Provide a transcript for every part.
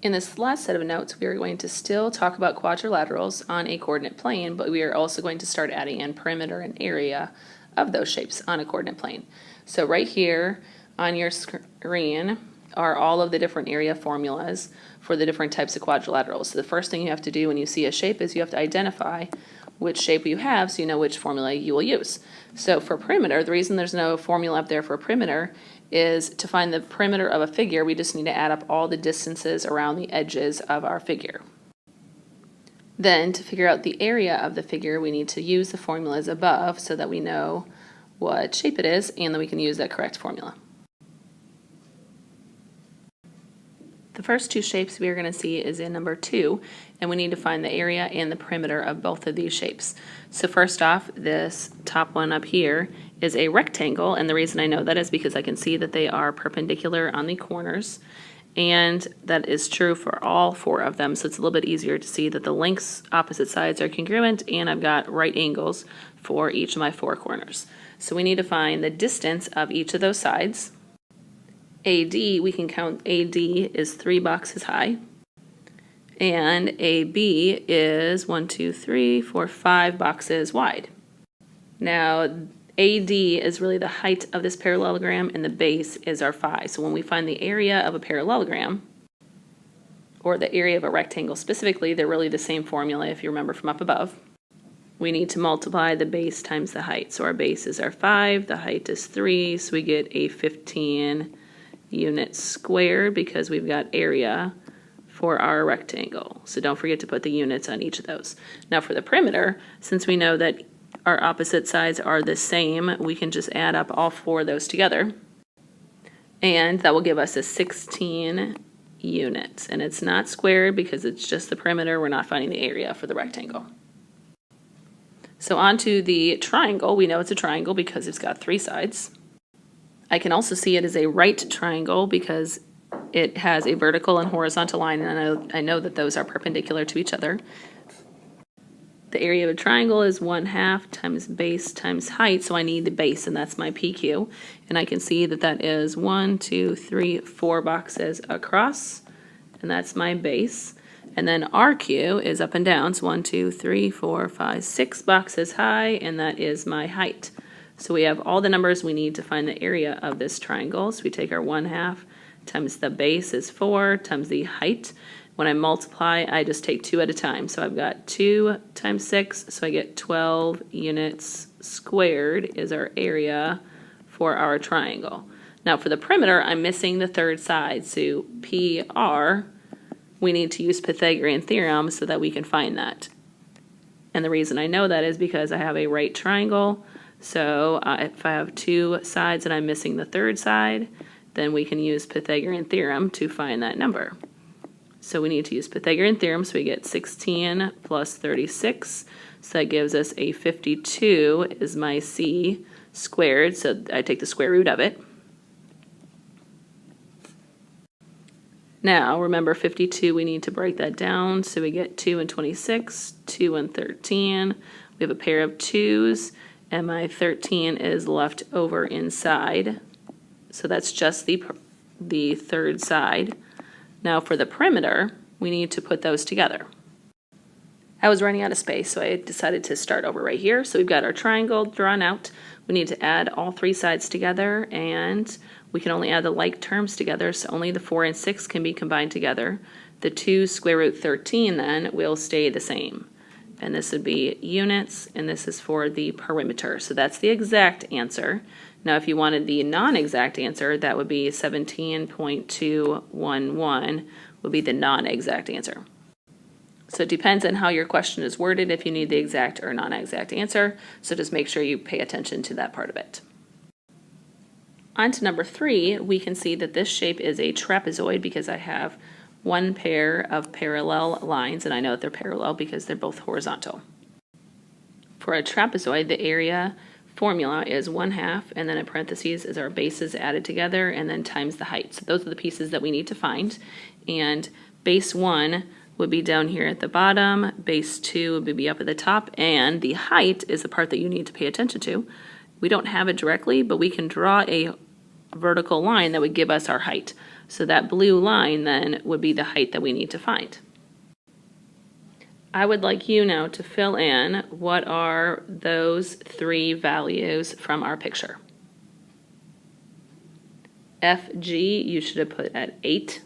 In this last set of notes, we are going to still talk about quadrilaterals on a coordinate plane, but we are also going to start adding in perimeter and area of those shapes on a coordinate plane. So right here on your screen are all of the different area formulas for the different types of quadrilaterals. So the first thing you have to do when you see a shape is you have to identify which shape you have so you know which formula you will use. So for perimeter, the reason there's no formula up there for perimeter is to find the perimeter of a figure, we just need to add up all the distances around the edges of our figure. Then to figure out the area of the figure, we need to use the formulas above so that we know what shape it is and then we can use that correct formula. The first two shapes we are going to see is in number 2, and we need to find the area and the perimeter of both of these shapes. So first off, this top one up here is a rectangle, and the reason I know that is because I can see that they are perpendicular on the corners, and that is true for all 4 of them, so it's a little bit easier to see that the lengths opposite sides are congruent, and I've got right angles for each of my 4 corners. So we need to find the distance of each of those sides. AD, we can count AD is 3 boxes high, and AB is 5 boxes wide. Now AD is really the height of this parallelogram and the base is our phi. So when we find the area of a parallelogram, or the area of a rectangle specifically, they're really the same formula if you remember from up above. We need to multiply the base times the height. So our base is our 5, the height is 3, so we get a 15 units squared because we've got area for our rectangle. So don't forget to put the units on each of those. Now for the perimeter, since we know that our opposite sides are the same, we can just add up all 4 of those together. And that will give us a 16 units. And it's not squared because it's just the perimeter. We're not finding the area for the rectangle. So on to the triangle. We know it's a triangle because it's got 3 sides. I can also see it as a right triangle because it has a vertical and horizontal line, and I know that those are perpendicular to each other. The area of a triangle is 1/2 times base times height, so I need the base, and that's my PQ. And I can see that that is 1, 2, 3, 4 boxes across, and that's my base. And then RQ is up and down, so 1, 2, 3, 4, 5, 6 boxes high, and that is my height. So we have all the numbers we need to find the area of this triangle. So we take our 1/2 times the base is 4 times the height. When I multiply, I just take 2 at a time. So I've got 2 times 6, so I get 12 units squared is our area for our triangle. Now for the perimeter, I'm missing the 3rd side. So PR, we need to use Pythagorean theorem so that we can find that. And the reason I know that is because I have a right triangle. So if I have 2 sides and I'm missing the 3rd side, then we can use Pythagorean theorem to find that number. So we need to use Pythagorean theorem, so we get 16 plus 36, so that gives us a 52 is my C squared, so I take the square root of it. Now remember 52, we need to break that down, so we get 2 and 26, 2 and 13, we have a pair of 2's, and my 13 is left over inside. So that's just the 3rd side. Now for the perimeter, we need to put those together. I was running out of space, so I decided to start over right here. So we've got our triangle drawn out. We need to add all 3 sides together, and we can only add the like terms together, so only the 4 and 6 can be combined together. The 2 square root 13 then will stay the same. And this would be units, and this is for the perimeter. So that's the exact answer. Now if you wanted the non-exact answer, that would be 17.211 would be the non-exact answer. So it depends on how your question is worded if you need the exact or non-exact answer. So just make sure you pay attention to that part of it. On to number 3, we can see that this shape is a trapezoid because I have 1 pair of parallel lines, and I know that they're parallel because they're both horizontal. For a trapezoid, the area formula is 1/2, and then in parentheses is our bases added together, and then times the height. So those are the pieces that we need to find. And base 1 would be down here at the bottom, base 2 would be up at the top, and the height is the part that you need to pay attention to. We don't have it directly, but we can draw a vertical line that would give us our height. So that blue line then would be the height that we need to find. I would like you now to fill in what are those three values from our picture. FG you should have put at 8.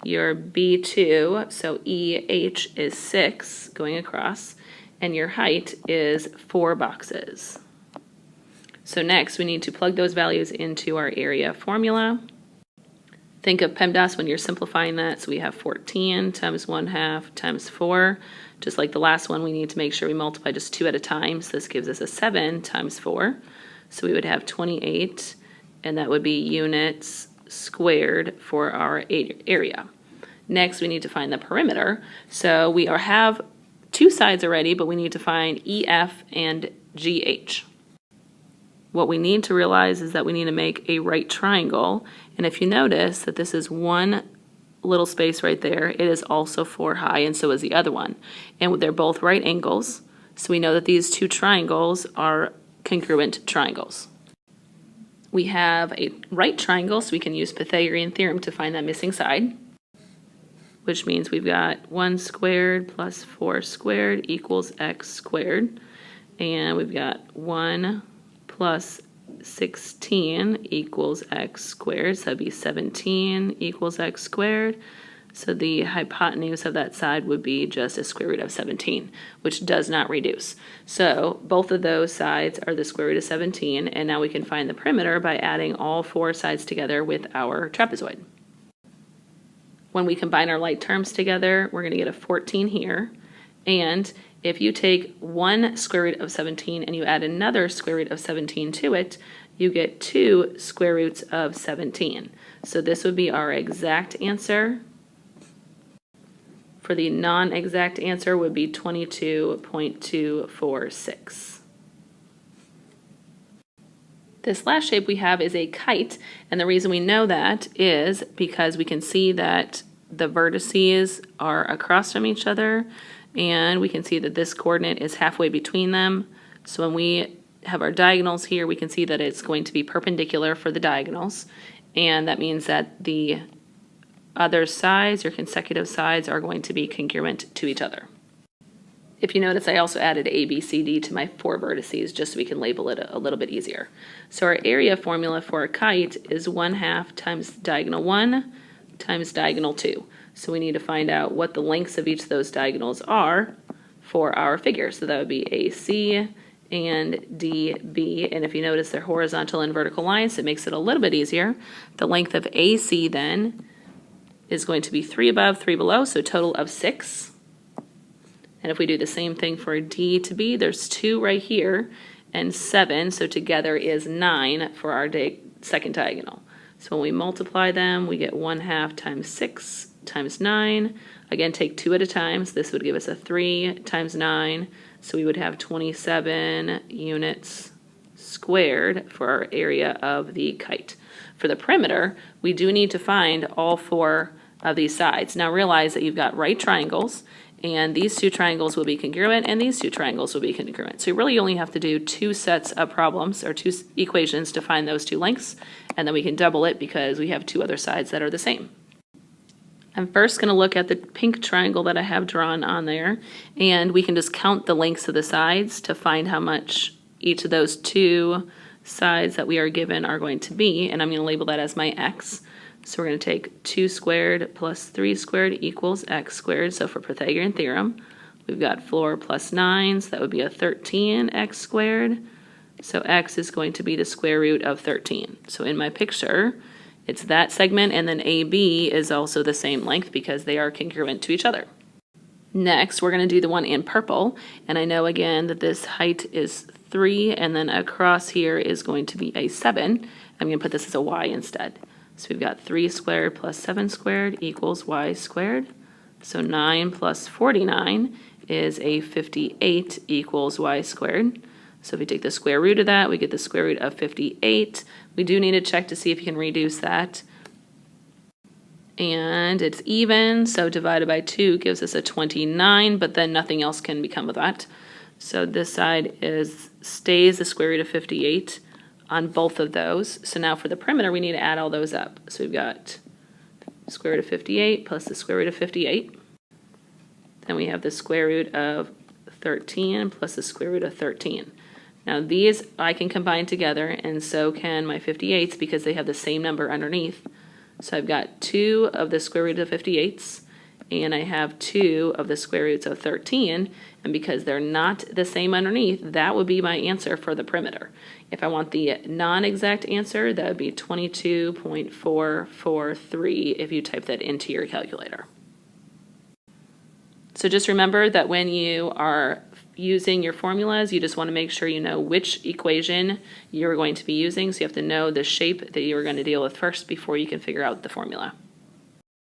Your B2, so EH is 6 going across, and your height is 4 boxes. So next we need to plug those values into our area formula. Think of PEMDAS when you're simplifying that. So we have 14 times 1/2 times 4. Just like the last one, we need to make sure we multiply just 2 at a time. So this gives us a 7 times 4. So we would have 28, and that would be units squared for our area. Next, we need to find the perimeter. So we have 2 sides already, but we need to find EF and GH. What we need to realize is that we need to make a right triangle. And if you notice that this is one little space right there, it is also 4 high, and so is the other one. And they're both right angles, so we know that these 2 triangles are congruent triangles. We have a right triangle, so we can use Pythagorean theorem to find that missing side, which means we've got 1 squared plus 4 squared equals x squared. And we've got 1 plus 16 equals x squared, so that'd be 17 equals x squared. So the hypotenuse of that side would be just a square root of 17, which does not reduce. So both of those sides are the square root of 17, and now we can find the perimeter by adding all 4 sides together with our trapezoid. When we combine our like terms together, we're going to get a 14 here, and if you take 1 square root of 17 and you add another square root of 17 to it, you get 2 square roots of 17. So this would be our exact answer. For the non-exact answer would be 22.246. This last shape we have is a kite, and the reason we know that is because we can see that the vertices are across from each other, and we can see that this coordinate is halfway between them. So when we have our diagonals here, we can see that it's going to be perpendicular for the diagonals, and that means that the other sides or consecutive sides are going to be congruent to each other. If you notice, I also added A, B, C, D to my 4 vertices just so we can label it a little bit easier. So our area formula for a kite is 1/2 times diagonal 1 times diagonal 2. So we need to find out what the lengths of each of those diagonals are for our figure. So that would be AC and DB. And if you notice, they're horizontal and vertical lines, it makes it a little bit easier. The length of AC then is going to be 3 above, 3 below, so a total of 6. And if we do the same thing for D to B, there's 2 right here and 7, so together is 9 for our second diagonal. So when we multiply them, we get 1/2 times 6 times 9. Again, take 2 at a time, so this would give us a 3 times 9, so we would have 27 units squared for our area of the kite. For the perimeter, we do need to find all 4 of these sides. Now realize that you've got right triangles, and these 2 triangles will be congruent, and these 2 triangles will be congruent. So you really only have to do 2 sets of problems, or 2 equations to find those 2 lengths, and then we can double it because we have 2 other sides that are the same. I'm first going to look at the pink triangle that I have drawn on there, and we can just count the lengths of the sides to find how much each of those 2 sides that we are given are going to be, and I'm going to label that as my x. So we're going to take 2 squared plus 3 squared equals x squared. So for Pythagorean theorem, we've got 4 plus 9, so that would be a 13x squared. So x is going to be the square root of 13. So in my picture, it's that segment, and then AB is also the same length because they are congruent to each other. Next, we're going to do the one in purple, and I know again that this height is 3, and then across here is going to be a 7. I'm going to put this as a y instead. So we've got 3 squared plus 7 squared equals y squared. So 9 plus 49 is a 58 equals y squared. So if we take the square root of that, we get the square root of 58. We do need to check to see if you can reduce that. And it's even, so divided by 2 gives us a 29, but then nothing else can become of that. So this side stays the square root of 58 on both of those. So now for the perimeter, we need to add all those up. So we've got square root of 58 plus the square root of 58. Then we have the square root of 13 plus the square root of 13. Now these I can combine together, and so can my 58s because they have the same number underneath. So I've got 2 of the square root of 58s, and I have 2 of the square roots of 13, and because they're not the same underneath, that would be my answer for the perimeter. If I want the non-exact answer, that would be 22.443 if you type that into your calculator. So just remember that when you are using your formulas, you just want to make sure you know which equation you're going to be using. So you have to know the shape that you're going to deal with first before you can figure out the formula.